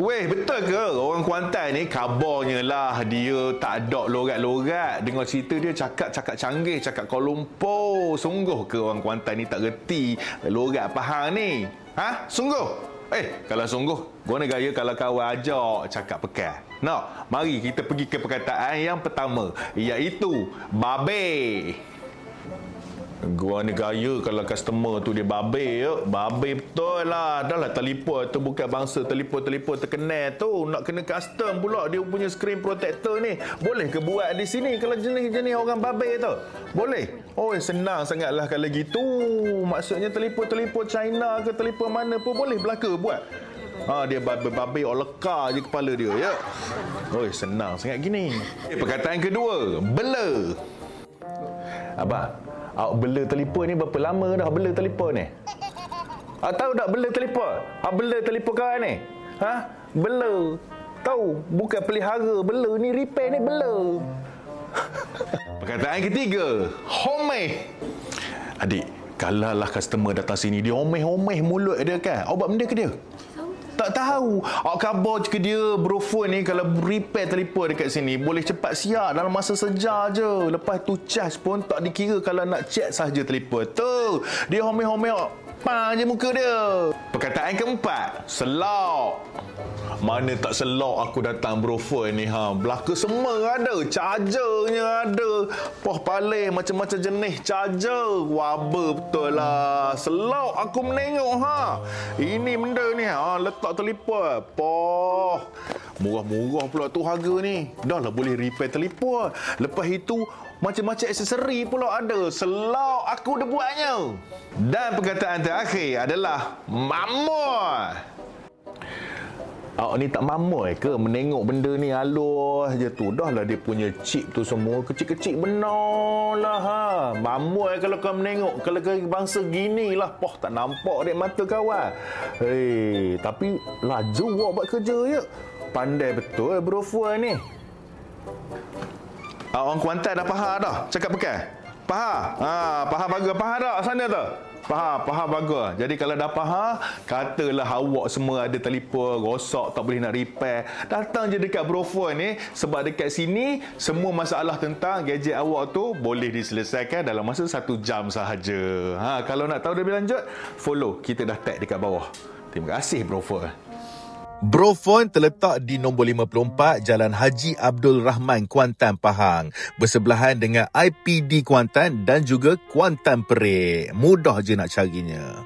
Weh, betul ke orang Kuantan ni kabarnya lah dia tak ada lorat-lorat. Dengar cerita dia cakap canggih, cakap Kuala Lumpur. Sungguh ke orang Kuantan ni tak reti lorat Pahang ni? Ha? Sungguh? Kalau sungguh, guna gaya kalau kawan ajak cakap pekan. Nak, mari kita pergi ke perkataan yang pertama, iaitu babe. Gua ni gaya kalau customer tu dia babe ya. Babe betul lah. Dah lah telefon tu bukan bangsa telefon terkenal tu. Nak kena custom pula dia punya screen protector ni. Boleh ke buat di sini kalau jenis-jenis orang babe tu? Boleh. Oh, senang sangatlah kalau gitu. Maksudnya telefon China ke telefon mana pun boleh belaka buat. Dia babe oleka je kepala dia ya. Oh, senang sangat gini. Perkataan kedua, bela. Abang, awak bela telefon ni berapa lama dah bela telefon ni? Awak tahu tak bela telefon? Awak bela telefon kawan ni? Bela. Tahu? Bukan pelihara bela ni, repair ni bela. Perkataan ketiga, homeh. Adik, kalaulah customer datang sini, dia homeh-homeh mulut dia kan? Awak buat benda ke dia? Tak tahu. Awak khabar ke dia brofon ni kalau repair telefon dekat sini boleh cepat siap dalam masa sejam je. Lepas tu charge pun tak dikira kalau nak check sahaja telefon. Tu, dia homeh-homeh pang je muka dia. Perkataan keempat, selok. Mana tak selok aku datang brofon ni belaka semua ada, chargernya ada. Poh paling macam-macam jenis charger. Waba betul lah. Selok aku menengok Ini benda ni letak telefon. Poh. Murah-murah pula tu harga ni. Dah lah boleh repair telefon. Lepas itu macam-macam aksesori pula ada. Selok aku dah buatnya. Dan perkataan terakhir adalah mamoi. Awak ni tak mamoi ke menengok benda ni halus je tu? Dah lah dia punya chip tu semua kecil-kecil benar lah Mamoi kalau kau menengok. Kalau kau bangsa gini lah. Poh, tak nampak dek mata kawan. Tapi laju awak buat kerja je. Pandai betul brofon ni. Orang Kuantan dah faham dah cakap pekan? Faham? Faham bagus. Faham tak sana tu? Faham bagus. Jadi kalau dah faham, katalah awak semua ada telefon rosak tak boleh nak repair, datang je dekat brofon ni sebab dekat sini semua masalah tentang gadget awak tu boleh diselesaikan dalam masa 1 jam sahaja. Kalau nak tahu lebih lanjut, follow kita dah tag dekat bawah. Terima kasih brofon. Brofon terletak di nombor 54 Jalan Haji Abdul Rahman, Kuantan, Pahang. Bersebelahan dengan IPD Kuantan dan juga Kuantan Perik. Mudah je nak carinya.